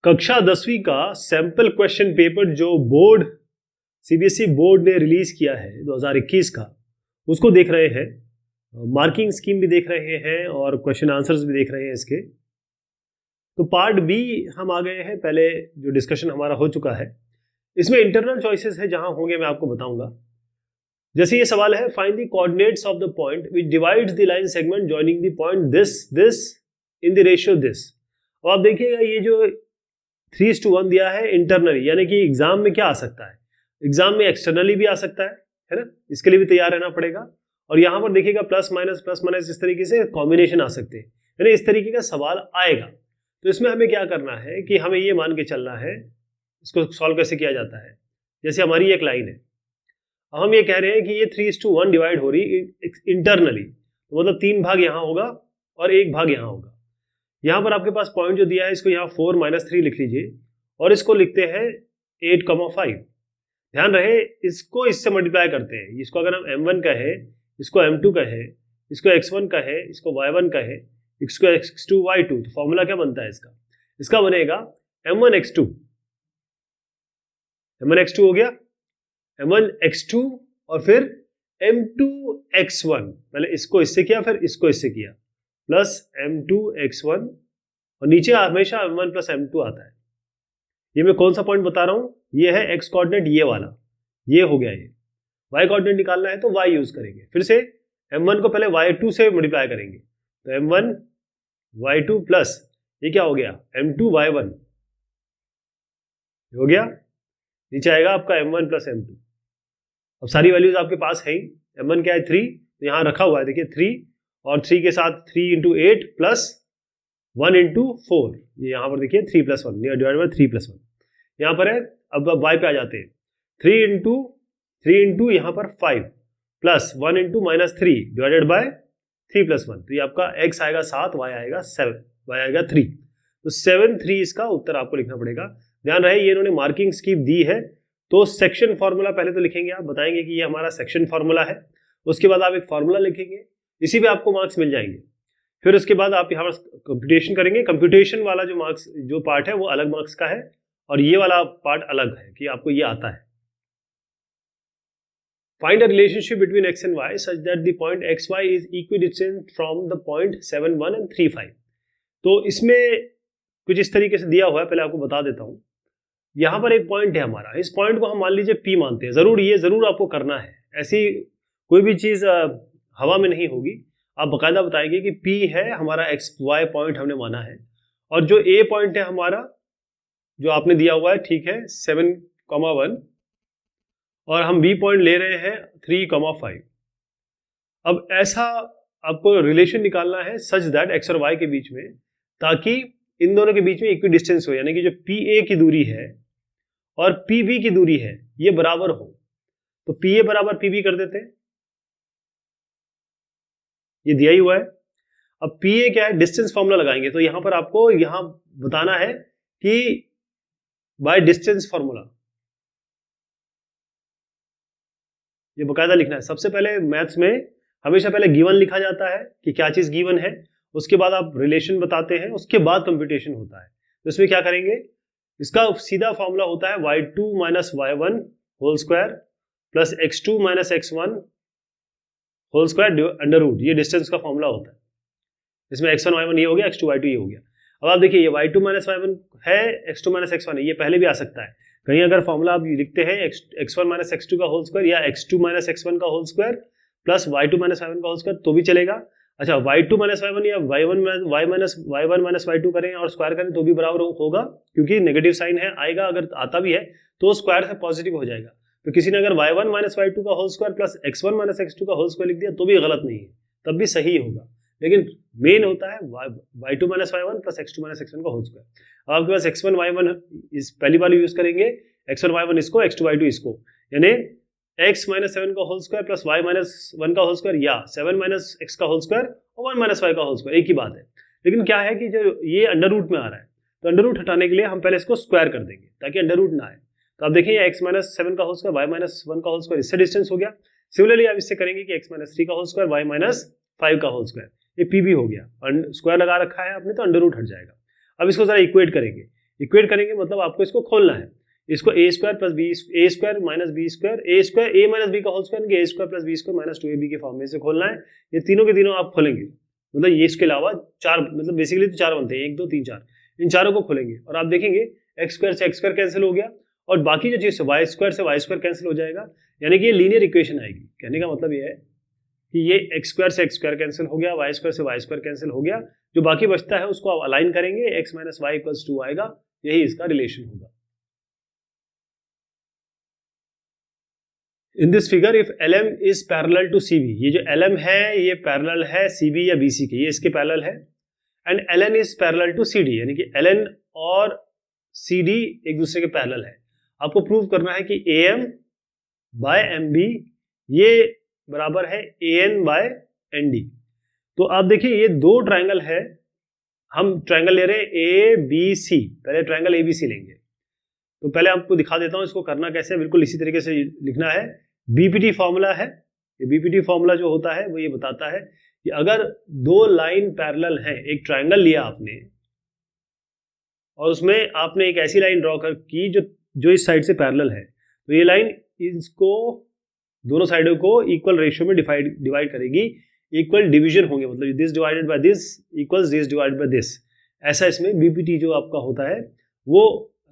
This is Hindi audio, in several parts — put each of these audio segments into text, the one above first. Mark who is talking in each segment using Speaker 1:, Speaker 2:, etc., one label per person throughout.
Speaker 1: कक्षा 10वीं का सैंपल क्वेश्चन पेपर जो बोर्ड सीबीएसई बोर्ड ने रिलीज किया है 2021 का, उसको देख रहे हैं। मार्किंग स्कीम भी देख रहे हैं और क्वेश्चन आंसर्स भी देख रहे हैं इसके। तो पार्ट बी हम आ गए हैं। पहले जो डिस्कशन हमारा हो चुका है इसमें इंटरनल चॉइसेस है, जहां होंगे मैं आपको बताऊंगा। जैसे ये सवाल है, find the coordinates of the point which divides the line segment joining the point this in the ratio this. और आप देखिएगा ये जो 3:1 दिया है इंटरनली, यानी कि एग्जाम में क्या आ सकता है, एग्जाम में एक्सटर्नली भी आ सकता है ना, इसके लिए भी तैयार रहना पड़ेगा। और यहाँ पर देखिएगा प्लस माइनस इस तरीके से कॉम्बिनेशन आ सकते हैं, यानी इस तरीके का सवाल आएगा। तो इसमें हमें क्या करना है कि हमें ये मान के चलना है, इसको सॉल्व कैसे किया जाता है। जैसे हमारी एक लाइन है, अब हम ये कह रहे हैं कि ये 3:1 डिवाइड हो रही इंटरनली, तो मतलब 3 भाग यहाँ होगा और 1 भाग यहाँ होगा। यहाँ पर आपके पास पॉइंट जो दिया है इसको यहाँ 4-3 लिख लीजिए और इसको लिखते हैं 8,5। ध्यान रहे इसको इससे मल्टीप्लाई करते हैं। इसको अगर हम m1 कहे, इसको m2 कहे, इसको x1 कहे, इसको y1 कहे, इसको x2 y2, तो फॉर्मूला क्या बनता है इसका? इसका बनेगा m1x2 हो गया, m1x2 और फिर m2x1। पहले इसको इससे किया फिर इसको इससे किया, प्लस m2x1 और नीचे हमेशा m1 प्लस m2 आता है। ये मैं कौन सा पॉइंट बता रहा हूं, ये है x कोऑर्डिनेट, ये वाला, ये हो गया। ये y कोऑर्डिनेट निकालना है तो y यूज करेंगे। फिर से m1 को पहले y2 से मल्टीप्लाई करेंगे, तो m1 y2 प्लस ये क्या हो गया m2 y1 हो गया। नीचे आएगा आपका m1 प्लस m2। अब सारी वैल्यूज आपके पास है ही। m1 क्या है 3, तो यहाँ रखा हुआ है, देखिए 3 और 3 के साथ 3 इंटू 8 प्लस 1 इंटू 4, ये यहाँ पर देखिए 3 प्लस 1 डिवाइड बाई 3 प्लस 1 यहाँ पर है। अब y पे आ जाते हैं, 3 इंटू यहाँ पर 5 plus 1 into minus 3 divided by 3 plus 1, तो ये आपका x आएगा 7, y आएगा 7, y आएगा 3। तो 7-3 इसका उत्तर आपको लिखना पड़ेगा। ध्यान रहे ये इन्होंने मार्किंग स्कीम दी है, तो सेक्शन फॉर्मूला पहले तो लिखेंगे, आप बताएंगे कि ये हमारा सेक्शन फॉर्मूला है। उसके बाद आप एक फॉर्मूला लिखेंगे, इसी पे आपको मार्क्स मिल जाएंगे। फिर उसके बाद आप यहाँ पर कंप्यूटेशन करेंगे। कंप्यूटेशन वाला जो मार्क्स जो पार्ट है वो अलग मार्क्स का है और ये वाला पार्ट अलग है कि आपको ये आता है। Find a relationship between x and y such that the point xy is equidistant from the point 7, 1 and 3, 5। तो इसमें कुछ इस तरीके से दिया हुआ है, पहले आपको बता देता हूँ। यहाँ पर एक पॉइंट है हमारा, इस पॉइंट को हम मान लीजिए P मानते हैं। जरूर आपको करना है, ऐसी कोई भी चीज हवा में नहीं होगी। आप बकायदा बताएंगे कि P है हमारा XY पॉइंट हमने माना है, और जो A पॉइंट है हमारा जो आपने दिया हुआ है, ठीक है 7,1, और हम B पॉइंट ले रहे हैं 3,5। अब ऐसा आपको रिलेशन निकालना है सच दैट x और y के बीच में, ताकि इन दोनों के बीच में इक्वी डिस्टेंस हो, यानी कि जो PA की दूरी है और PB की दूरी है ये बराबर हो। तो PA बराबर PB कर देते हैं, ये दिया ही हुआ है। अब PA क्या है, डिस्टेंस फॉर्मूला लगाएंगे। तो यहां पर आपको यहां बताना है कि बाय डिस्टेंस फॉर्मूला, ये बकायदा लिखना है। सबसे पहले मैथ्स में हमेशा पहले गिवन लिखा जाता है कि क्या चीज गिवन है, उसके बाद आप रिलेशन बताते हैं, उसके बाद कंप्यूटेशन होता है। तो इसमें क्या करेंगे, इसका सीधा फॉर्मूला होता है y2 minus y1 whole square plus x2 minus x1 whole square under root, ये डिस्टेंस का फॉर्मूला होता है। इसमें x1 y1 ये हो गया, x2 y2 ये हो गया। अब आप देखिए ये y2 माइनस y1 है, x2 माइनस x1 है, ये पहले भी आ सकता है। कहीं अगर फॉर्मूला आप लिखते हैं x1 माइनस x2 का होल स्क्वायर या x2 माइनस x1 का whole square plus y2 minus y1 का होल स्क्वायर तो भी चलेगा। अच्छा y2 माइनस y1 या y1 माइनस y2 करें और स्क्वायर करें तो भी बराबर होगा, क्योंकि नेगेटिव साइन है, आएगा अगर आता भी है तो स्क्वायर से पॉजिटिव हो जाएगा। तो किसी ने अगर y1 माइनस y2 का whole square plus x1 minus x2 का होल स्क्वायर लिख दिया तो भी गलत नहीं है, तब भी सही होगा। लेकिन मेन होता है y2 minus y1 plus x2 minus x1 का होल स्क्वायर। अब आपके पास x1 y1 इस पहली वाली यूज करेंगे, x1 y1 इसको, x2 y2 इसको, यानी x माइनस 7 का whole square plus y minus 1 का होल स्क्वायर या 7 माइनस x का होल स्क्वायर और 1 माइनस y का होल स्क्वायर, एक ही बात है। लेकिन क्या है कि जो ये अंडर रूट में आ रहा है, तो अंडर रूट हटाने के लिए हम पहले इसको स्क्वायर कर देंगे ताकि अंडर रूट ना आए। तो आप देखिए x माइनस 7 का होल स्क्वायर y माइनस 1 का होल स्क्वायर, इससे डिस्टेंस हो गया। सिमिलरली आप इससे करेंगे कि x माइनस 3 का होल स्क्वायर y माइनस 5 का होल स्क्वायर, ये PB हो गया। स्क्वायर लगा रखा है आपने तो अंडर रूट हट जाएगा। अब इसको जरा इक्वेट करेंगे, इक्वेट करेंगे मतलब आपको इसको खोलना है, इसको a square plus b, a square minus b square, a square a minus b का whole square, a square plus b square minus 2ab के फॉर्म में से खोलना है। ये तीनों के तीनों आप खोलेंगे, मतलब ये इसके अलावा चार, मतलब बेसिकली तो चार बनते हैं, 1 2 3 4, इन चारों को खोलेंगे और आप देखेंगे एक्स स्क्वायर से एक्स स्क्वायर कैंसिल हो गया और बाकी जो चीज वाई स्क्वायर से वाई स्क्वायर कैंसिल हो जाएगा, यानी कि ये लीनियर इक्वेशन आएगी। कहने का मतलब ये है कि ये एक्स स्क्वायर से एक्स स्क्वायर कैंसिल हो गया, वाई स्क्वायर से वाई स्क्वायर कैंसिल हो गया, जो बाकी बचता है उसको आप अलाइन करेंगे, एक्स माइनस वाई इक्वल्स 2 आएगा, यही इसका रिलेशन होगा। In this figure if LM is parallel to CB, ये जो LM है ये पैरेलल है CB या BC के, ये इसके पैरेलल है, and LN is parallel to CD, यानी कि LN और CD एक दूसरे के पैरेलल है। आपको प्रूव करना है कि AM बाय MB ये बराबर है AN बाय ND। तो आप देखिए ये दो ट्रायंगल है, हम ट्रायंगल ले रहे हैं ABC, पहले ट्रायंगल ABC लेंगे। तो पहले आपको दिखा देता हूं इसको करना कैसे है, बिल्कुल इसी तरीके से लिखना है। BPT फॉर्मूला है, ये BPT फॉर्मूला जो होता है वो ये बताता है कि अगर दो लाइन पैरेलल हैं, एक ट्रायंगल लिया आपने और उसमें आपने एक ऐसी लाइन ड्रॉ कर की जो इस साइड से पैरेलल है, तो ये लाइन इसको दोनों साइडों को इक्वल रेशियो में डिवाइड करेगी, इक्वल डिवीजन होंगे, मतलब this divided by this equals this divided by this, ऐसा इसमें BPT जो आपका होता है वो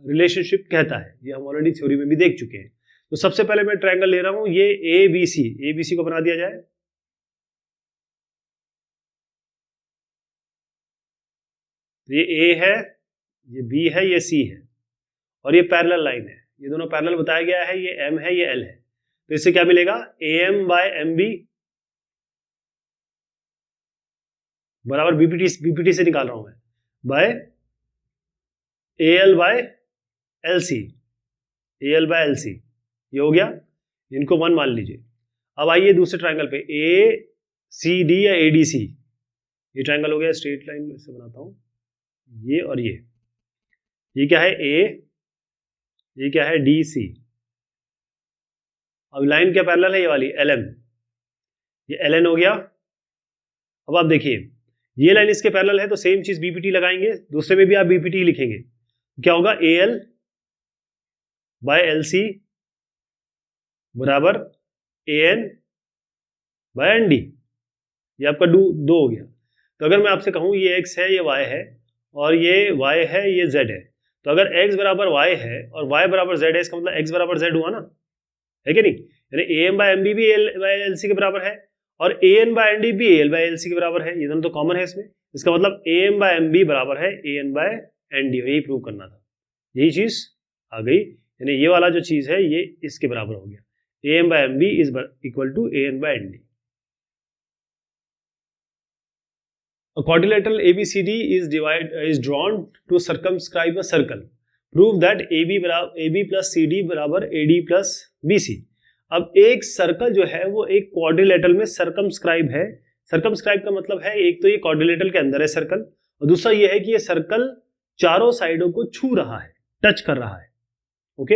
Speaker 1: रिलेशनशिप कहता है। ये हम ऑलरेडी थ्योरी में भी देख चुके हैं। तो सबसे पहले मैं ट्रायंगल ले रहा हूं ये ABC को बना दिया जाए, ये A है, ये B है, ये C है और ये पैरेलल लाइन है, ये दोनों पैरेलल बताया गया है, ये M है, ये L है। तो इससे क्या मिलेगा, AM बाय MB बराबर BPT से निकाल रहा हूं मैं, by AL by LC, AL by LC, ये हो गया, इनको 1 मान लीजिए। अब आइए दूसरे ट्रायंगल पे ACD या ADC, ये ट्रायंगल हो गया, स्ट्रेट लाइन से बनाता हूं, ये और ये क्या है A, ये क्या है DC। अब लाइन क्या पैरेलल है, ये वाली LM, ये LN हो गया। अब आप देखिए ये लाइन इसके पैरेलल है तो सेम चीज BPT लगाएंगे, दूसरे में भी आप BPT लिखेंगे, क्या होगा AL बाय LC बराबर AN बाय ND, ये आपका दो हो गया। तो अगर मैं आपसे कहूं ये x है, ये y है और ये y है, ये z है, तो अगर x बराबर y है और y बराबर z है, इसका मतलब x बराबर z हुआ ना, है कि नहीं, यानी AM बाय MB भी AL बाय LC के बराबर है और AN बाय ND भी AL बाय LC के बराबर है, ये दोनों तो कॉमन है इसमें, इसका मतलब AM बाय MB बराबर है AN बाय ND, यही प्रूव करना था, यही चीज आ गई, यानी ये वाला जो चीज है ये इसके बराबर हो गया, AM by MB is equal to AN by ND. A quadrilateral ABCD is drawn to circumscribe a circle. Prove that AB plus CD बराबर AD plus BC. अब एक सर्कल जो है वो एक क्वाड्रिलेटरल में सर्कमस्क्राइब है। सर्कमस्क्राइब का मतलब है एक तो ये क्वाड्रिलेटरल के अंदर है सर्कल, और दूसरा ये है कि ये सर्कल चारों साइडों को छू रहा है, टच कर रहा है। ओके,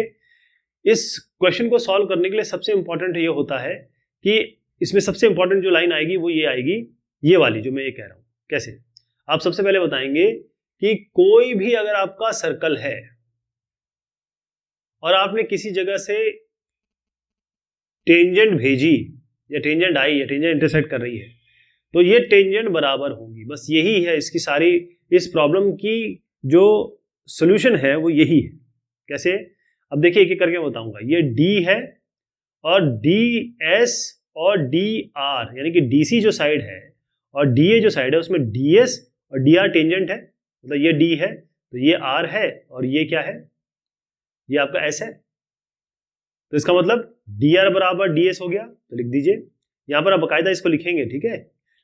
Speaker 1: इस क्वेश्चन को सॉल्व करने के लिए सबसे इंपॉर्टेंट ये होता है कि इसमें सबसे इंपॉर्टेंट जो लाइन आएगी वो ये आएगी, ये वाली जो मैं ये कह रहा हूं। कैसे, आप सबसे पहले बताएंगे कि कोई भी अगर आपका सर्कल है और आपने किसी जगह से टेंजेंट भेजी या टेंजेंट आई या टेंजेंट इंटरसेक्ट कर रही है, तो ये टेंजेंट बराबर होंगी, बस यही है इसकी सारी, इस प्रॉब्लम की जो सोल्यूशन है वो यही है। कैसे, अब देखिए एक एक करके बताऊंगा। ये D है और DS और DR, यानी कि DC जो साइड है और DA जो साइड है उसमें DS और DR टेंजेंट है, मतलब ये D है तो ये R है और ये क्या है, ये आपका S है, तो इसका मतलब DR बराबर DS हो गया। तो लिख दीजिए, यहां पर आप बाकायदा इसको लिखेंगे, ठीक है,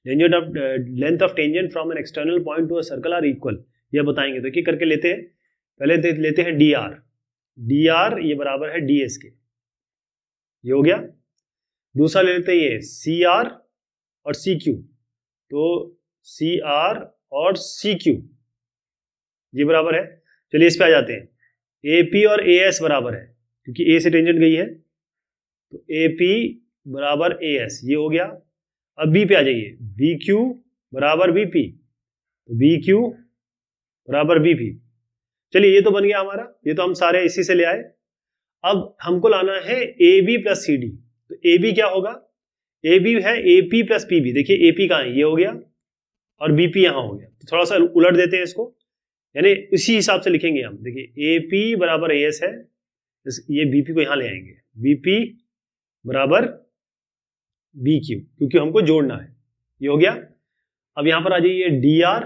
Speaker 1: length of tangent from an external point to a circle are equal, ये बताएंगे। तो एक करके लेते हैं, पहले लेते हैं DR ये बराबर है DS के, ये हो गया। दूसरा ले लेते हैं ये CR और CQ, तो CR और CQ ये बराबर है। चलिए इस पे आ जाते हैं, AP और AS बराबर है क्योंकि A से टेंजेंट गई है, तो AP बराबर AS ये हो गया। अब B पे आ जाइए, BQ बराबर BP, तो BQ बराबर BP, चलिए ये तो बन गया हमारा, ये तो हम सारे इसी से ले आए। अब हमको लाना है A B plus C D. तो ए बी क्या होगा, ए बी है A P plus P B. देखिए ए पी कहाँ है, ये हो गया, और बी पी यहाँ हो गया। तो थोड़ा सा उलट देते हैं इसको, यानी उसी हिसाब से लिखेंगे हम। देखिए ए पी बराबर ए एस है, ये बी पी को यहाँ ले आएंगे, बी पी बराबर बी क्यू, क्योंकि हमको जोड़ना है। ये हो गया। अब यहाँ पर आ जाइए डी आर,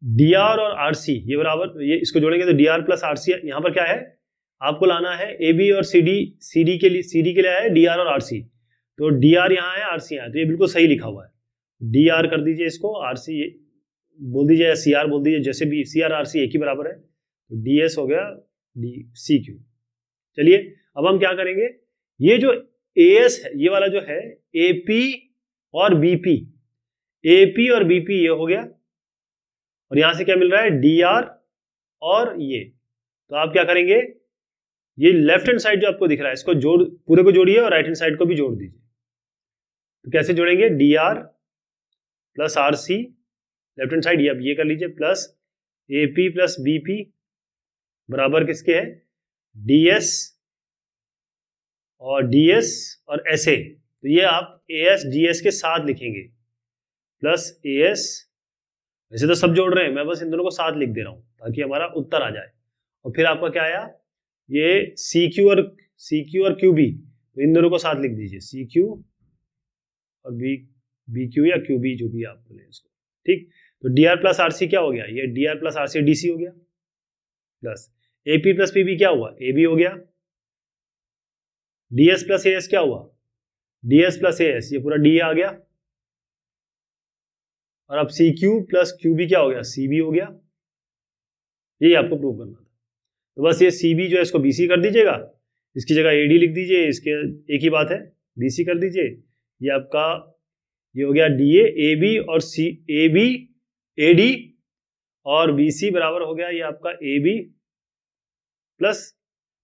Speaker 1: डी आर और आर सी, ये बराबर, ये इसको जोड़ेंगे तो D R plus R C. यहाँ पर क्या है, आपको लाना है ए बी और सी डी। सी डी के लिए आया है डी आर और आर सी, तो डी आर यहाँ है, आर सी यहाँ है, तो ये बिल्कुल सही लिखा हुआ है। डी आर कर दीजिए इसको, आर सी बोल दीजिए या सी आर बोल दीजिए, जैसे भी, सी आर आर सी एक ही बराबर है। तो डी एस हो गया डी सी क्यू। चलिए अब हम क्या करेंगे, ये जो ए एस है, ये वाला जो है ए पी और बी पी, ए पी और बी पी ये हो गया, और यहां से क्या मिल रहा है डी आर और ये। तो आप क्या करेंगे, ये लेफ्ट हैंड साइड जो आपको दिख रहा है इसको जोड़, पूरे को जोड़िए और राइट हैंड साइड को भी जोड़ दीजिए। तो कैसे जोड़ेंगे, D R plus R C, left hand side ये, अब ये कर लीजिए, plus A P plus B P बराबर किसके है, डी एस और एस ए। तो ये आप ए एस डी एस के साथ लिखेंगे, प्लस ए एस, वैसे तो सब जोड़ रहे हैं, मैं बस इन दोनों को साथ लिख दे रहा हूं ताकि हमारा उत्तर आ जाए। और फिर आपका क्या आया, ये सी क्यू और क्यू बी, तो इन दोनों को साथ लिख दीजिए, सी क्यू और बी क्यू या क्यू बी, जो भी आप बोले इसको, ठीक। तो D R plus R C क्या हो गया, ये D R plus R C D C हो गया, plus A P plus P B क्या हुआ, ए बी हो गया, D S plus A S क्या हुआ, D S plus A S, ये पूरा डी आ गया, और अब C Q plus Q B क्या हो गया, सी बी हो गया। यही आपको प्रूव करना था। तो बस ये सी बी जो है इसको बी सी कर दीजिएगा, इसकी जगह ए डी लिख दीजिए, इसके एक ही बात है, बी सी कर दीजिए। ये आपका ये हो गया डी ए बी और सी, ए बी ए डी और बी सी बराबर हो गया ये आपका ए बी प्लस,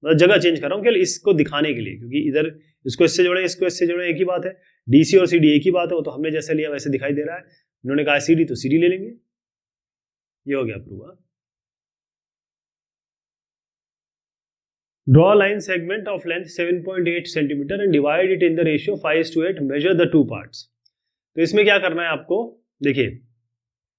Speaker 1: मतलब जगह चेंज कर रहा हूँ केवल इसको दिखाने के लिए, क्योंकि इधर इसको इससे जोड़े, इसको इससे जोड़े, एक ही बात है। डी सी और सी डी एक ही बात है, वो तो हमने जैसे लिया वैसे दिखाई दे रहा है। उन्होंने कहा सी डी तो सी डी ले लेंगे। ये हो गया prove. Draw a line segment of length 7.8 cm and divide it in the ratio 5:8. Measure the two parts. तो इसमें क्या करना है आपको, देखिए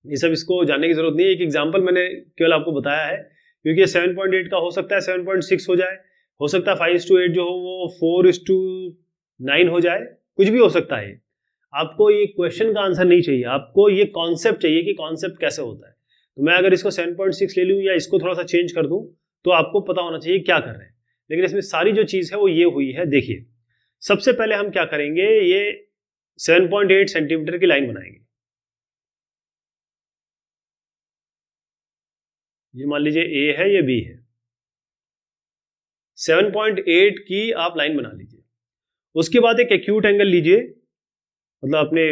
Speaker 1: ये सब इसको जानने की जरूरत नहीं है, एक एग्जांपल मैंने केवल आपको बताया है, क्योंकि 7.8 का हो सकता है 7.6 हो जाए, हो सकता है 5:8 जो हो वो 4:9 हो जाए, कुछ भी हो सकता है। आपको ये क्वेश्चन का आंसर नहीं चाहिए, आपको ये कॉन्सेप्ट चाहिए कि कॉन्सेप्ट कैसे होता है। तो मैं अगर इसको 7.6 ले लूँ या इसको थोड़ा सा चेंज कर दूँ, तो आपको पता होना चाहिए क्या कर रहे हैं। लेकिन इसमें सारी जो चीज है वो ये हुई है। देखिए सबसे पहले हम क्या करेंगे, ये 7.8 सेंटीमीटर की लाइन बनाएंगे। ये मान लीजिए ए है, ये बी है, 7.8 की आप लाइन बना लीजिए। उसके बाद एक एक्यूट एंगल लीजिए, मतलब अपने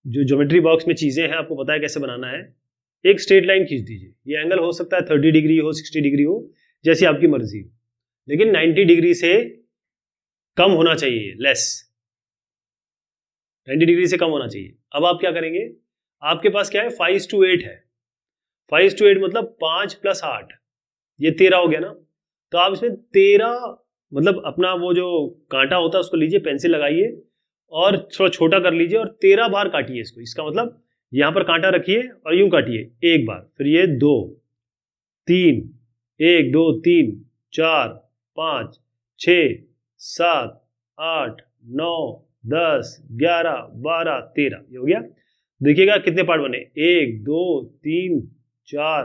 Speaker 1: जो ज्योमेट्री बॉक्स में चीजें हैं आपको पता है कैसे बनाना है। एक स्ट्रेट लाइन खींच दीजिए, ये एंगल हो सकता है 30 डिग्री हो, 60 डिग्री हो, जैसी आपकी मर्जी हो, लेकिन 90 डिग्री से कम होना चाहिए, लेस 90 डिग्री से कम होना चाहिए। अब आप क्या करेंगे, आपके पास क्या है 5:8 है, 5:8 मतलब 5 + 8, ये 13 हो गया ना। तो आप इसमें 13 मतलब अपना वो जो कांटा होता है उसको लीजिए, पेंसिल लगाइए और थोड़ा छोटा कर लीजिए और 13 बार काटिए इसको। इसका मतलब यहां पर कांटा रखिए और यूं काटिए एक बार, फिर ये 2 3, 1 2 3 4 5 6 7 8 9 10 11 12 13, ये हो गया। देखिएगा कितने पार्ट बने, 1 2 3 4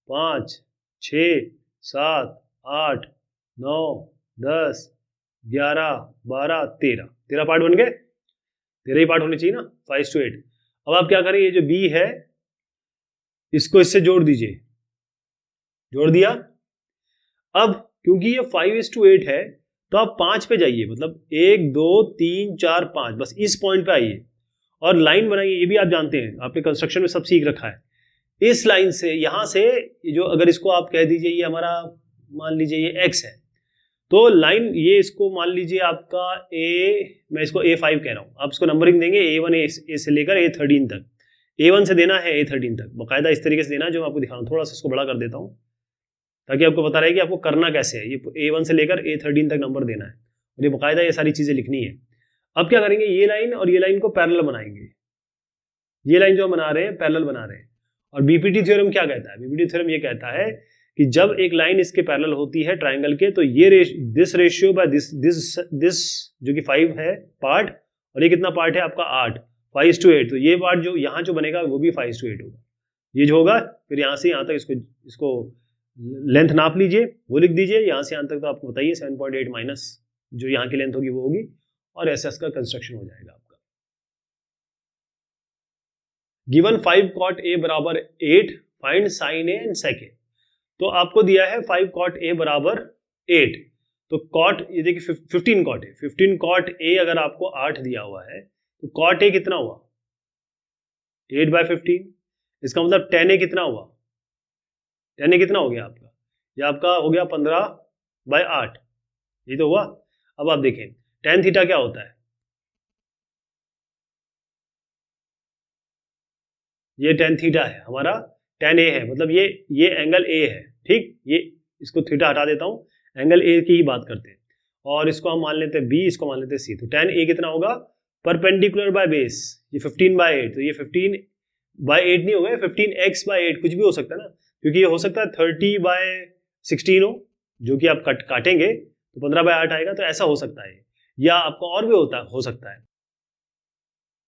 Speaker 1: 5 6 7 8 9 10 11 12 13 पार्ट बन गए। 13 ही पार्ट होने चाहिए ना 5:8। अब आप क्या करें, ये जो बी है इसको इससे जोड़ दीजिए, जोड़ दिया। अब क्योंकि ये 5:8 है तो आप 5 पे जाइए, मतलब 1 2 3 4 5, बस इस पॉइंट पे आइए और लाइन बनाइए। ये भी आप जानते हैं, आपने कंस्ट्रक्शन में सब सीख रखा है। इस लाइन से यहां से जो, अगर इसको आप कह दीजिए ये हमारा मान लीजिए ये x है, तो लाइन ये इसको मान लीजिए आपका a, मैं इसको A5 कह रहा हूं, आप इसको नंबरिंग देंगे A1 A से लेकर A13 तक। A1 से देना है A13 तक, बाकायदा इस तरीके से देना है जो मैं आपको दिखा रहा हूँ। थोड़ा सा इसको बड़ा कर देता हूँ ताकि आपको पता रहे कि आपको करना कैसे है। ये A1 से लेकर A13 तक नंबर देना है और ये बाकायदा ये सारी चीज़ें लिखनी है। अब क्या करेंगे, ये लाइन और ये लाइन को पैरेलल बनाएंगे। ये लाइन जो हम बना रहे हैं पैरेलल बना रहे हैं। और बीपीटी थ्योरम क्या कहता है? बीपीटी थ्योरम ये कहता है कि जब एक लाइन इसके पैरेलल होती है ट्राइंगल के, तो ये दिस रेशियो बाय दिस जो कि 5 है पार्ट, और ये कितना पार्ट है आपका 8, 5:8। तो ये पार्ट जो यहाँ जो बनेगा वो भी 5:8 होगा। ये जो होगा फिर यहाँ से यहाँ तक इसको लेंथ नाप लीजिए, वो लिख दीजिए। यहाँ से यहाँ तक तो आपको बताइए 7.8 माइनस जो यहाँ की लेंथ होगी वो होगी, और एसएस का कंस्ट्रक्शन हो जाएगा आपका। गिवन 5 cot a बराबर 8, फाइंड साइन ए एंड सेक ए। तो आपको दिया है 5 cot a बराबर 8, तो cot ये देखिए 15 cot a, 15 cot a अगर आपको 8 दिया हुआ है तो cot a कितना हुआ 8/15। इसका मतलब tan a कितना हुआ, tan a कितना हो गया आपका, ये आपका हो गया 15/8, ये तो हुआ। अब आप देखें tan थीटा क्या होता है, ये tan थीटा है हमारा, tan a है, मतलब ये एंगल a है, ठीक। ये इसको थीटा हटा देता हूं, एंगल a की ही बात करते हैं, और इसको हम मान लेते हैं b, इसको मान लेते हैं c। तो tan a कितना होगा परपेंडिकुलर बाय बेस, ये 15/8, तो ये 15/8 नहीं होगा, 15x/8 कुछ भी हो सकता है ना, क्योंकि ये हो सकता है 30/16 हो, जो कि आप काटेंगे तो 15/8 आएगा, तो ऐसा हो सकता है। या आपका और भी हो सकता है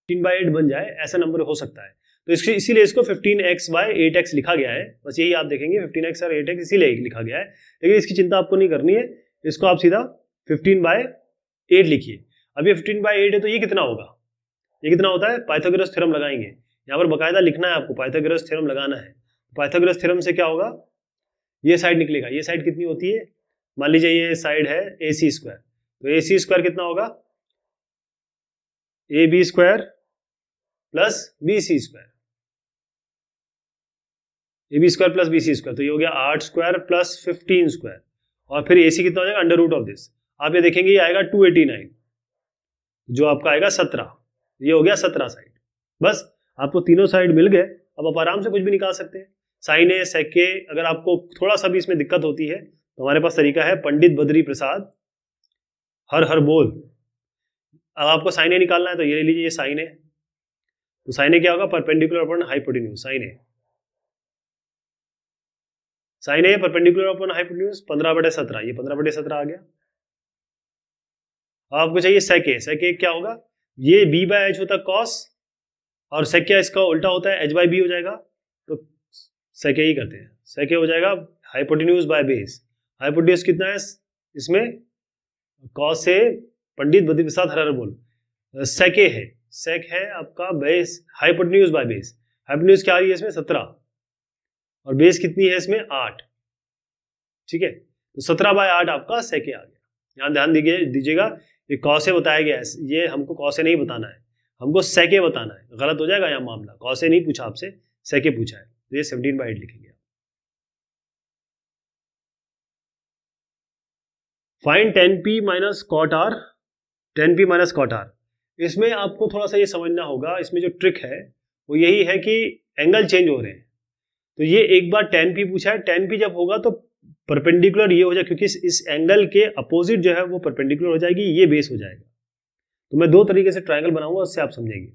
Speaker 1: 15/8 बन जाए, ऐसा नंबर हो सकता है। तो इसीलिए इसको 15x/8x लिखा गया है, बस यही आप देखेंगे 15x और 8x इसीलिए लिखा गया है, लेकिन इसकी चिंता आपको नहीं करनी है, इसको आप सीधा 15/8 लिखिए। अब ये 15/8 है तो ये कितना होगा, ये कितना होता है, पाइथागोरस थ्योरम लगाएंगे, यहाँ पर बाकायदा लिखना है आपको, पाइथागोरस थ्योरम लगाना है। पाइथागोरस थ्योरम से क्या होगा, ये साइड निकलेगा, ये साइड कितनी होती है, मान लीजिए ये साइड है AC², तो AC² कितना होगा AB² plus BC², AB² plus BC², तो ये हो गया 8² प्लस 15², और फिर AC कितना हो जाएगा अंडर रूट ऑफ दिस। आप ये देखेंगे ये आएगा 289, जो आपका आएगा 17, ये हो गया 17 साइड। बस आपको तीनों साइड मिल गए, अब आप आराम से कुछ भी निकाल सकते हैं। साइन ए सेक ए, अगर आपको थोड़ा सा भी इसमें दिक्कत होती है तो हमारे पास तरीका है पंडित बद्री प्रसाद हर बोल। अब आपको साइन ए निकालना है तो ये ले लीजिए, ये साइन ए, तो साइन ए क्या होगा परपेंडिकुलर अपॉन हाइपोटेन्यूज, साइन ए परपेंडिकुलर अपॉन हाइपोटेन्यूज 15/17, ये 15/17 आ गया। अब आपको चाहिए सेक ए क्या होगा, ये b/h होता है cos, और सेक क्या इसका उल्टा होता है h/b हो जाएगा, तो सेक ही करते हैं, सेक हो जाएगा हाइपोटेन्यूज बाय बेस। हाइपोटेन्यूज कितना है इसमें, cos ए पंडित बद्री प्रसाद हर बोल, सेक है, सेक है आपका base hypotenuse by base. Hypotenuse क्या आ रही है इसमें 17, और बेस कितनी है इसमें 8, ठीक है, तो 17/8 आपका सेके आ गया। यहाँ ध्यान दीजिएगा, ये कॉसे बताया गया है, ये हमको कॉसे नहीं बताना है, हमको सेके बताना है, गलत हो जाएगा यहाँ मामला, कॉसे नहीं पूछा आपसे, सेके पूछा है, तो ये 17/8 लिखेंगे। Find tan p minus cot r, tan p minus cot r। इसमें आपको थोड़ा सा ये समझना होगा, इसमें जो ट्रिक है वो यही है कि एंगल चेंज हो रहे हैं, तो ये एक बार tan p पूछा है, tan p जब होगा तो परपेंडिकुलर ये हो जाए, क्योंकि इस एंगल के अपोजिट जो है वो परपेंडिकुलर हो जाएगी, ये बेस हो जाएगा। तो मैं दो तरीके से ट्रायंगल बनाऊंगा, उससे आप समझेंगे।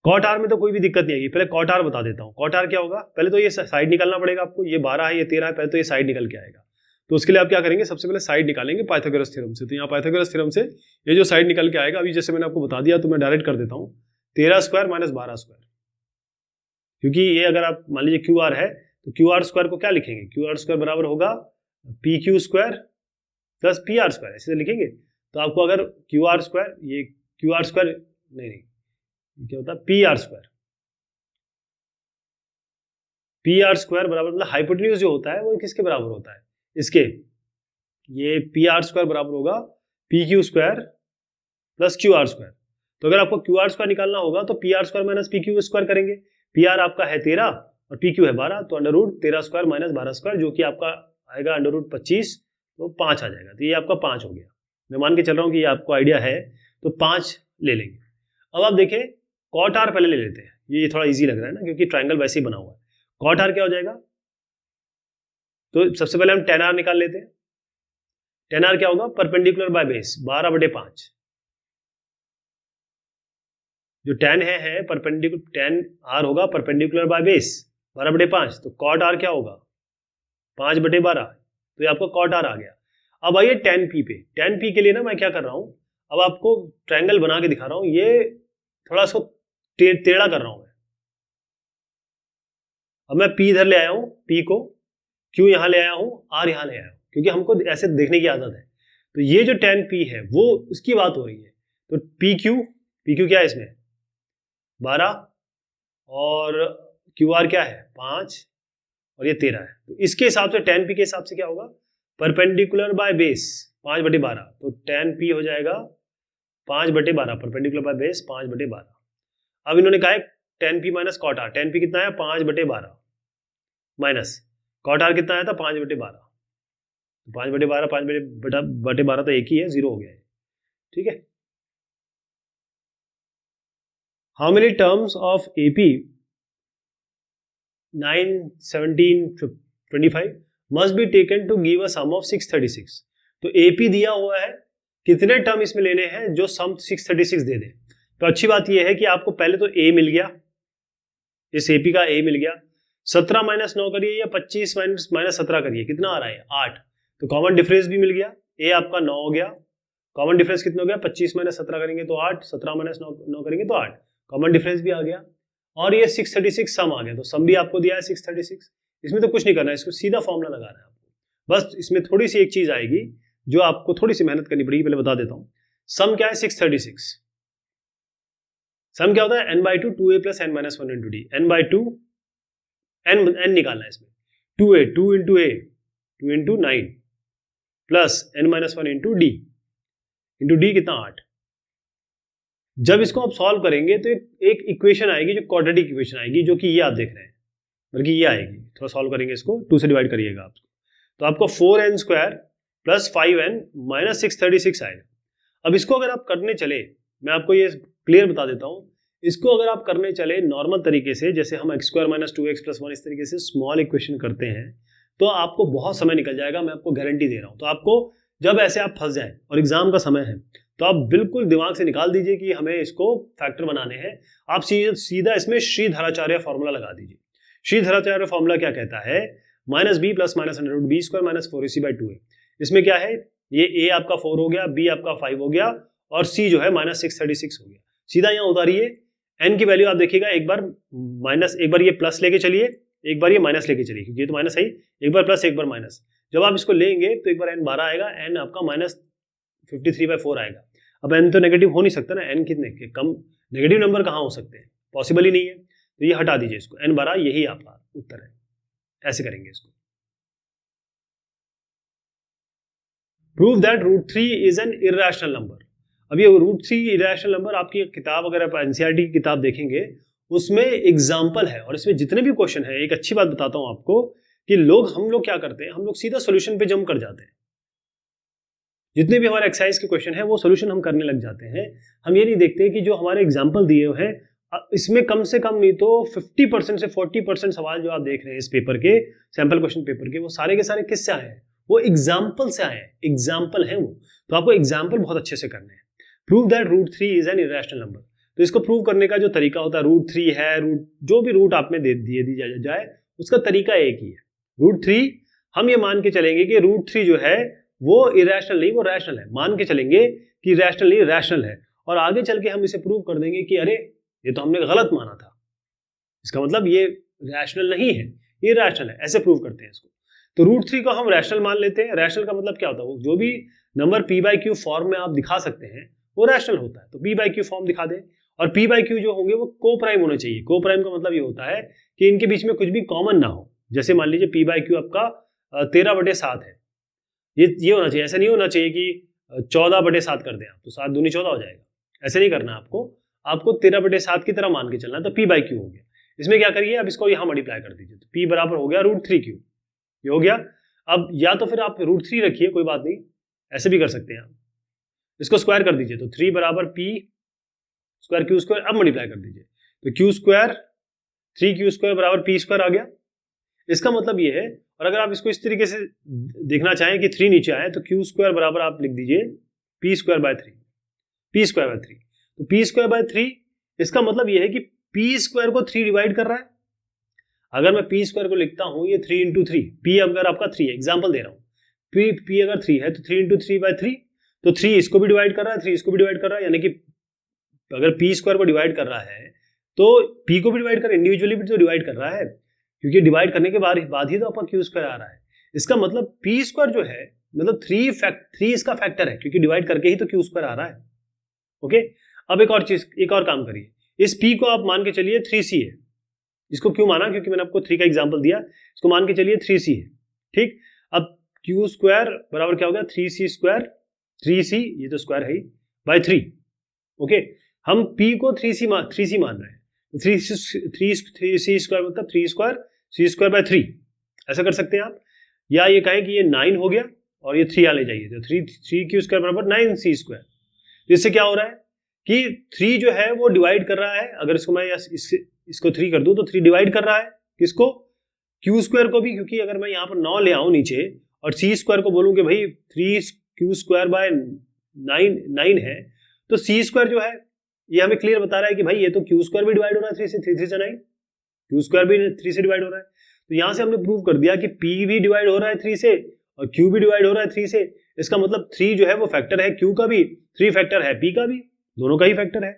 Speaker 1: कॉट आर में तो कोई भी दिक्कत नहीं आएगी, पहले कॉट आर बता देता हूँ। कॉट आर क्या होगा, पहले तो ये साइड निकालना पड़ेगा आपको, ये 12 है ये 13 है, पहले तो ये साइड निकल के आएगा। तो उसके लिए आप क्या करेंगे, सबसे पहले साइड निकालेंगे पाइथागोरस थ्योरम से। तो यहाँ पाइथागोरस थ्योरम से ये जो साइड निकल के आएगा, अभी जैसे मैंने आपको बता दिया तो मैं डायरेक्ट कर देता हूँ 13² माइनस 12², क्योंकि ये अगर आप मान लीजिए क्यू आर है तो क्यू आर स्क्वायर को क्या लिखेंगे, क्यू आर स्क्वायर बराबर होगा PQ² प्लस PR², ऐसे लिखेंगे। तो आपको अगर क्यू आर स्क्वायर, ये क्यू आर स्क्वायर नहीं क्या होता है PR², PR² बराबर मतलब हाइपोटेन्यूज जो होता है वो किसके बराबर होता है, इसके, ये PR² बराबर होगा PQ² प्लस QR²। तो अगर आपको QR² निकालना होगा तो PR² माइनस PQ² करेंगे। PR आपका है 13 और PQ है 12, तो अंडर रूट 13² माइनस 12², जो कि आपका आएगा अंडर रूट 25, तो 5 आ जाएगा। तो ये आपका 5 हो गया। मैं मान के चल रहा हूँ कि ये आपको आइडिया है, तो 5 ले लेंगे। अब आप देखें कॉट आर पहले ले लेते हैं, ये थोड़ा इजी लग रहा है ना, क्योंकि ट्राइंगल वैसे ही बना हुआ है। कॉट आर क्या हो जाएगा, तो सबसे पहले हम टेन आर निकाल लेते हैं। टेन आर क्या होगा, परपेंडिकुलर बाय बेस 12/5। जो टेन है परपेंडिकुलर, टेन आर होगा परपेंडिकुलर बाय बेस 12/5, तो कॉट आर क्या होगा 5/12, तो ये आपका कॉट आर आ गया। अब आइए टेन पी पे। टेन पी के लिए ना मैं क्या कर रहा हूं, अब आपको ट्रायंगल बना के दिखा रहा हूं, ये थोड़ा सा टेढ़ा कर रहा हूं मैं। अब मैं पी इधर ले आया हूं, पी को, क्यू यहां ले आया हूं, आर यहां ले आया हूं, क्योंकि हमको ऐसे देखने की आदत है। तो ये जो टेन पी है वो उसकी बात हो रही है। तो पी क्यू क्या है इसमें 12, और क्यू आर क्या है 5, और ये 13 है। तो इसके हिसाब से टेन पी के हिसाब से क्या होगा, परपेंडिकुलर बाय बेस 5/12, तो टेन पी हो जाएगा 5/12, परपेंडिकुलर बाय बेस 5/12। अब इन्होंने कहा है tan P minus cot R. Tan P कितना है 5/12 माइनस कॉट आर कितना आया था 5/12। 5/12 5/12 तो एक ही है, 0 हो गया है। ठीक है। How many terms of AP 9, 17, 25 must be taken to give a sum of 636। तो एपी दिया हुआ है, कितने टर्म इसमें लेने हैं जो सम 636 दे दे। तो अच्छी बात यह है कि आपको पहले तो ए मिल गया, इस एपी का ए मिल गया। 17 माइनस 9 करिए या 25 माइनस 17 करिए, कितना आ रहा है 8। तो कॉमन डिफरेंस भी मिल गया, ए आपका 9 हो गया। कॉमन डिफरेंस कितना हो गया 25 माइनस 17 करेंगे तो 8, 17 माइनस 9 करेंगे तो 8, कॉमन डिफरेंस भी आ गया। और ये 636 सम आ गया, तो सम भी आपको दिया है 636। इसमें तो कुछ नहीं करना है, इसको सीधा फॉर्मूला लगाना है आपको। बस इसमें थोड़ी सी एक चीज आएगी जो आपको थोड़ी सी मेहनत करनी पड़ेगी, पहले बता देता हूं। सम क्या है 636, सम क्या होता है n/2 2a plus n minus 1 into D. n/2 n निकालना है इसमें, 2a 2 into a 2 into 9 plus n minus 1 into D कितना 8। जब इसको आप सॉल्व करेंगे तो एक इक्वेशन आएगी जो क्वाड्रेटिक इक्वेशन आएगी, जो कि ये आप देख रहे हैं, बल्कि ये आएगी। थोड़ा सॉल्व करेंगे इसको, 2 से डिवाइड करिएगा आप, तो आपको 4n² प्लस 5n माइनस 636 आएगा। अब इसको अगर आप करने चले, मैं आपको ये क्लियर बता देता हूं, इसको अगर आप करने चले नॉर्मल तरीके से, जैसे हम x² माइनस 2x प्लस 1 इस तरीके से स्मॉल इक्वेशन करते हैं, तो आपको बहुत समय निकल जाएगा, मैं आपको गारंटी दे रहा हूं। तो आपको जब ऐसे आप फंस जाए और एग्जाम का समय है, तो आप बिल्कुल दिमाग से निकाल दीजिए कि हमें इसको फैक्टर बनाने हैं। आप सीधा इसमें श्रीधराचार्य फॉर्मूला लगा दीजिए। श्रीधराचार्य फॉर्मूला क्या कहता है, minus B plus minus under root B square minus 4ac/2a। इसमें क्या है, ये a आपका 4 हो गया, b आपका 5 हो गया, और c जो है माइनस 636 हो गया। सीधा यहाँ उतारिए, n की वैल्यू आप देखिएगा, एक बार ये प्लस लेके चलिए, एक बार ये माइनस लेके चलिए, क्योंकि ये तो माइनस है ही, एक बार प्लस एक बार माइनस। जब आप इसको लेंगे तो एक बार n 12 आएगा, n आपका माइनस 53/4 आएगा। अब n तो नेगेटिव हो नहीं सकता ना, n कितने के कम नेगेटिव नंबर कहाँ हो सकते हैं, पॉसिबल ही नहीं है। तो ये हटा दीजिए इसको, n 12 यही आपका उत्तर है। ऐसे करेंगे इसको। Prove that √3 is an irrational number. अब ये √3 इर्रेशनल नंबर, आपकी किताब अगर आप एनसीईआरटी की किताब देखेंगे उसमें एग्जाम्पल है, और इसमें जितने भी क्वेश्चन है, एक अच्छी बात बताता हूं आपको कि हम लोग क्या करते हैं, हम लोग सीधा सोल्यूशन पे जंप कर जाते हैं। जितने भी हमारे एक्सरसाइज के क्वेश्चन है वो सोल्यूशन हम करने लग जाते हैं। हम ये नहीं देखते कि जो हमारे एग्जाम्पल दिए हुए हैं, इसमें कम से कम नहीं तो 50% से 40% सवाल जो आप देख रहे हैं इस पेपर के, सैंपल क्वेश्चन पेपर के, वो सारे के सारे किससे आए हैं, वो एग्जाम्पल से आए हैं, एग्जाम्पल है वो। तो आपको एग्जाम्पल बहुत अच्छे से करने हैं। Prove that √3 is an irrational number. तो इसको प्रूव करने का जो तरीका होता है, √3 है, जो भी रूट आप में दे दी जाए, उसका तरीका एक ही है। √3 हम ये मान के चलेंगे कि √3 जो है वो इरेशनल नहीं, वो रैशनल है। मान के चलेंगे कि रैशनल नहीं, रैशनल है, और आगे चल के हम इसे प्रूव कर देंगे कि अरे ये तो हमने गलत माना था, इसका मतलब ये रैशनल नहीं है, ये रैशनल है। ऐसे प्रूव करते हैं इसको। तो √3 को हम रैशनल मान लेते हैं। रैशनल का मतलब क्या होता है, वो जो भी नंबर p/q फॉर्म में आप दिखा सकते हैं वो रैशनल होता है। तो p/q फॉर्म दिखा दें, और p/q जो होंगे वो को प्राइम होने चाहिए। को प्राइम का मतलब ये होता है कि इनके बीच में कुछ भी कॉमन ना हो। जैसे मान लीजिए p/q आपका 13/7 है, ये होना चाहिए। ऐसा नहीं होना चाहिए कि 14/7 कर दें आप, तो 7 दूनी 14 हो जाएगा। ऐसे नहीं करना आपको 13/7 की तरह मान के चलना है। तो p/q हो गया। इसमें क्या करिए, अब इसको यहाँ मल्टीप्लाई कर दीजिए, तो p बराबर हो गया √3q, ये हो गया। अब या तो फिर आप √3 रखिए, कोई बात नहीं, ऐसे भी कर सकते हैं आप। इसको स्क्वायर कर दीजिए, तो 3 बराबर p² q², अब मल्टीप्लाई कर दीजिए। तो क्यू स्क्वायर 3q² बराबर p² आ गया। इसका मतलब ये है, और अगर आप इसको इस तरीके से देखना चाहें कि 3 नीचे आए तो q² बराबर आप लिख दीजिए p²/3, p²/3। तो p²/3 इसका मतलब ये है कि p² को 3 डिवाइड कर रहा है। अगर मैं p² को लिखता हूं ये 3 × 3, p अगर आपका 3 है, एग्जाम्पल दे रहा हूं, p अगर 3 है तो 3 × 3/3, तो 3 इसको भी डिवाइड कर रहा है, 3 इसको भी डिवाइड कर रहा है, यानी कि अगर p² को डिवाइड कर रहा है तो p को भी डिवाइड कर, इंडिविजुअली भी तो डिवाइड कर रहा है, क्योंकि डिवाइड करने के बाद ही तो आपका q² आ रहा है। इसका मतलब p² जो है मतलब 3 इसका फैक्टर है, क्योंकि डिवाइड करके ही तो q² आ रहा है। ओके, अब एक और काम करिए, इस p को आप मान के चलिए 3c है। इसको क्यों माना, क्योंकि मैंने आपको 3 का एग्जांपल दिया। इसको मान के चलिए 3c है, ठीक। अब q² बराबर क्या हो गया, 3c², 3c ये तो स्क्वायर है ही, बाय 3। ओके, हम p को 3c मान रहे हैं, 3c² मतलब 3² c²/3 ऐसा कर सकते हैं आप, या ये कहें कि ये 9 हो गया और ये 3 आने चाहिए, तो 3q² बराबर 9c²। इससे क्या हो रहा है कि 3 जो है वो डिवाइड कर रहा है, अगर इसको मैं इसको 3 कर दूं तो 3 डिवाइड कर रहा है किसको, q² को भी, क्योंकि अगर मैं यहाँ पर 9 ले आऊं नीचे और c² को बोलूं कि भाई 3q²/9 है, तो c² जो है ये हमें क्लियर बता रहा है कि भाई ये तो q² भी डिवाइड हो रहा है 3 से, 3 से 9, q² भी 3 से डिवाइड हो रहा है। तो यहां से हमने प्रूव कर दिया कि p भी डिवाइड हो रहा है 3 से और q भी डिवाइड हो रहा है 3 से। इसका मतलब 3 जो है वो फैक्टर है q का भी, 3 फैक्टर है p का भी, दोनों का ही फैक्टर है।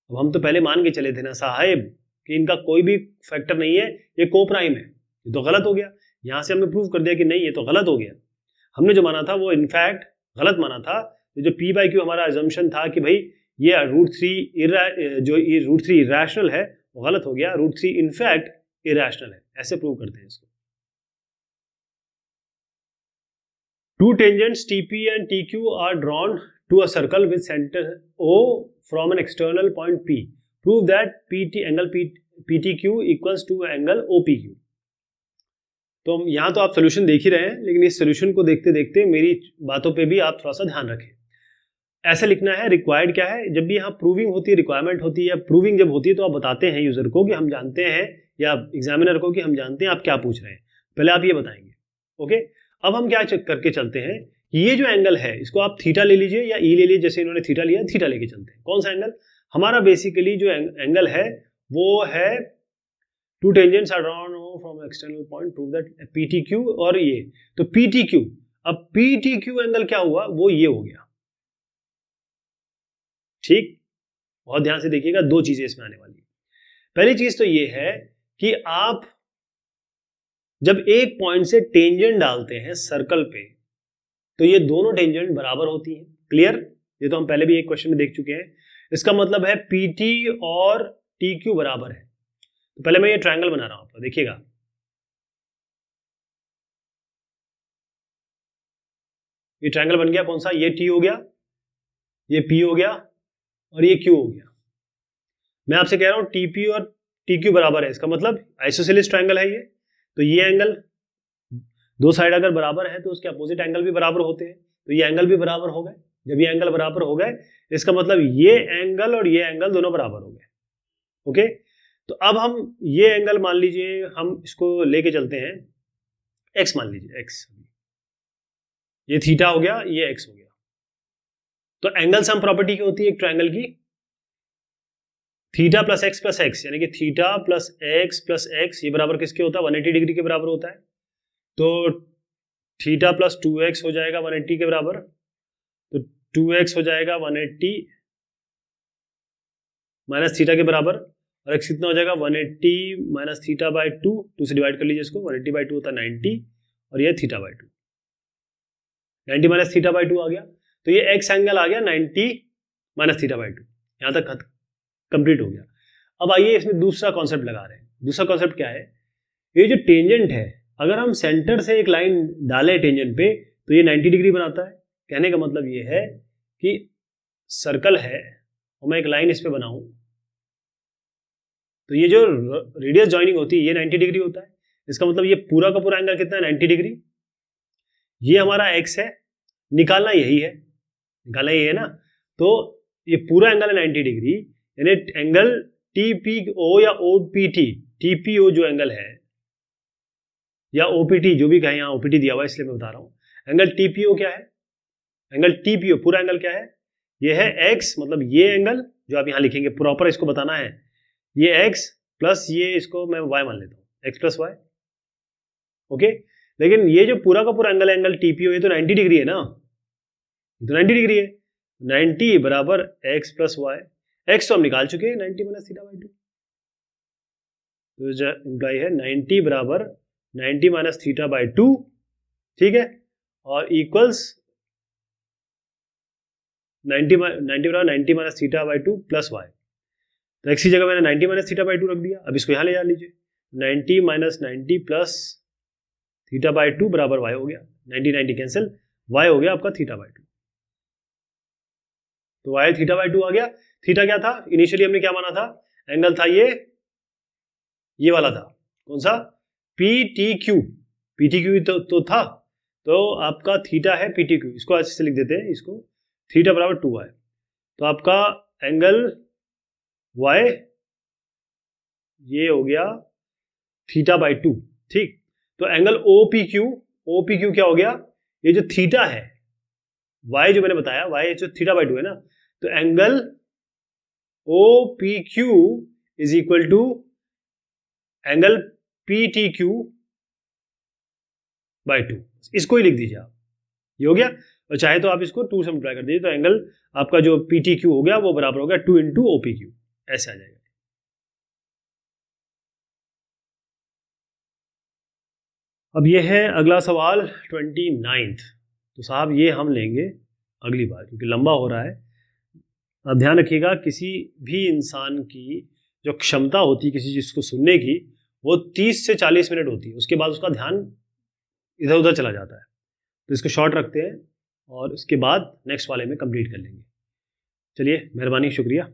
Speaker 1: अब हम तो पहले मान के चले थे ना साहब कि इनका कोई भी फैक्टर नहीं है, ये कोप्राइम है, ये तो गलत हो गया। यहां से हमने प्रूव कर दिया कि नहीं ये तो गलत हो गया। हमने जो माना था वो इनफैक्ट गलत माना था। जो p/q हमारा अजम्पशन था कि भाई ये √3 इरेशनल है, वो गलत हो गया, √3 इनफैक्ट इरेशनल है। ऐसे प्रूव करते हैं इसको। Two tangents TP and TQ are drawn to a circle with center O from an external point P. Prove that angle PTQ equals to angle OPQ. तो यहाँ तो आप सोल्यूशन देख ही रहे हैं, लेकिन इस सोल्यूशन को देखते देखते मेरी बातों पे भी आप थोड़ा सा ध्यान रखें। ऐसे लिखना है, रिक्वायर्ड क्या है, जब भी यहाँ प्रूविंग होती है, रिक्वायरमेंट होती है या प्रूविंग जब होती है तो आप बताते हैं यूजर को कि हम जानते हैं, या एग्जामिनर को कि हम जानते हैं आप क्या पूछ रहे हैं, पहले आप ये बताएंगे। ओके, अब हम क्या करके चलते हैं, ये जो एंगल है इसको आप थीटा ले लीजिए या ई ले लीजिए, जैसे इन्होंने थीटा लिया, थीटा लेके चलते हैं। कौन सा एंगल हमारा बेसिकली जो एंगल है वो है two tangents are drawn from external point, prove that PTQ और ये, तो PTQ, अब PTQ एंगल क्या हुआ, वो ये हो गया, ठीक। बहुत ध्यान से देखिएगा, दो चीजें इसमें आने वाली है। पहली चीज तो ये है कि आप जब एक पॉइंट से टेंजेंट डालते हैं सर्कल पे तो ये दोनों टेंजेंट बराबर होती हैं। क्लियर, ये तो हम पहले भी एक क्वेश्चन में देख चुके हैं। इसका मतलब है PT और TQ बराबर है। तो पहले मैं ये ट्रायंगल बना रहा हूं, आपको देखिएगा, ये ट्रायंगल बन गया। कौन सा, ये T हो गया, ये P हो गया और ये Q हो गया। मैं आपसे कह रहा हूं TP और TQ बराबर है, इसका मतलब आइसोसेलेस ट्रायंगल है ये। तो ये एंगल, दो साइड अगर बराबर है तो उसके अपोजिट एंगल भी बराबर होते हैं, तो ये एंगल भी बराबर हो गए। जब ये एंगल बराबर हो गए इसका मतलब ये एंगल और ये एंगल दोनों बराबर हो गए। ओके, तो अब हम ये एंगल मान लीजिए, हम इसको लेके चलते हैं, x मान लीजिए, x, ये थीटा हो गया, ये x हो गया। तो एंगल सम प्रॉपर्टी क्या होती है एक ट्रायंगल की, theta plus x plus x, यानी कि थीटा प्लस एक्स ये बराबर किसके होता है, 180 डिग्री के बराबर होता है। तो थीटा प्लस 2x हो जाएगा 180 के बराबर, तो 2x हो जाएगा 180 माइनस थीटा के बराबर, और x कितना हो जाएगा 180 माइनस थीटा बाई 2 से डिवाइड कर लीजिए इसको, 180/2 होता है 90 और ये theta by 2, 90 minus theta by 2 आ गया। तो ये x एंगल आ गया 90 माइनस थीटा बाई 2, यहाँ तक कंप्लीट हो गया। अब आइए इसमें दूसरा कॉन्सेप्ट लगा रहे हैं। दूसरा कॉन्सेप्ट क्या है, ये जो टेंजेंट है, अगर हम सेंटर से एक लाइन डालें टेंजेंट पे तो ये 90 डिग्री बनाता है। कहने का मतलब ये है कि सर्कल है और मैं एक लाइन इस पे बनाऊं तो ये जो रेडियस जॉइनिंग होती है ये 90 डिग्री होता है। इसका मतलब ये पूरा का पूरा एंगल कितना है, 90 डिग्री। ये हमारा x है, निकालना यही है, निकालना ये है ना। तो ये पूरा एंगल है 90 डिग्री, यानी एंगल TPO या OPT, TPO जो एंगल है या OPT जो भी कहें, यहाँ OPT दिया हुआ है इसलिए मैं बता रहा हूँ। एंगल TPO क्या है? एंगल TPO पूरा एंगल क्या है? ये है x, मतलब ये एंगल जो आप यहाँ लिखेंगे प्रॉपर इसको बताना है, ये x प्लस ये इसको मैं y मान लेता हूँ, x प्लस y, ओके। लेकिन ये जो पूरा का पूरा एंगल है एंगल TPO, ये तो 90 डिग्री है ना, ये तो 90 डिग्री है। 90 बराबर x प्लस वाई, x तो हम निकाल चुके हैं 90 माइनस थीटा बाई 2, तो जो इम्प्लाई है 90 बराबर 90 माइनस थीटा बाई 2, ठीक है, और इक्वल्स 90 बराबर 90 minus theta by 2 plus y. तो x की जगह मैंने 90 माइनस थीटा बाई 2 रख दिया, अब इसको यहाँ ले जा लीजिए, 90 माइनस 90 प्लस थीटा बाई 2 बराबर y हो गया, 90 90 कैंसिल, y हो गया आपका थीटा बाई 2। तो y थीटा बाई 2 आ गया। थीटा क्या था? इनिशियली हमने क्या माना था? एंगल था ये वाला था, कौन सा? PTQ, PTQ तो था, तो आपका थीटा है PTQ, इसको ऐसे से लिख देते हैं, इसको थीटा बराबर 2y, तो आपका एंगल y ये हो गया थीटा बाई 2, ठीक। तो एंगल OPQ क्या हो गया? ये जो थीटा है, y जो मैंने बताया, y जो थीटा बाई 2 है ना, तो angle OPQ is equal to angle PTQ by 2, इसको ही लिख दीजिए आप, ये हो गया। और चाहे तो आप इसको 2 से मल्टीप्लाई कर दीजिए, तो एंगल आपका जो PTQ हो गया वो बराबर हो गया 2 इंटू OPQ, ऐसे आ जाएगा। अब ये है अगला सवाल 29th, तो साहब ये हम लेंगे अगली बार क्योंकि लंबा हो रहा है। अब ध्यान रखिएगा, किसी भी इंसान की जो क्षमता होती है किसी चीज़ को सुनने की, वो 30 से 40 मिनट होती है, उसके बाद उसका ध्यान इधर उधर चला जाता है। तो इसको शॉर्ट रखते हैं और उसके बाद नेक्स्ट वाले में कंप्लीट कर लेंगे। चलिए, मेहरबानी, शुक्रिया।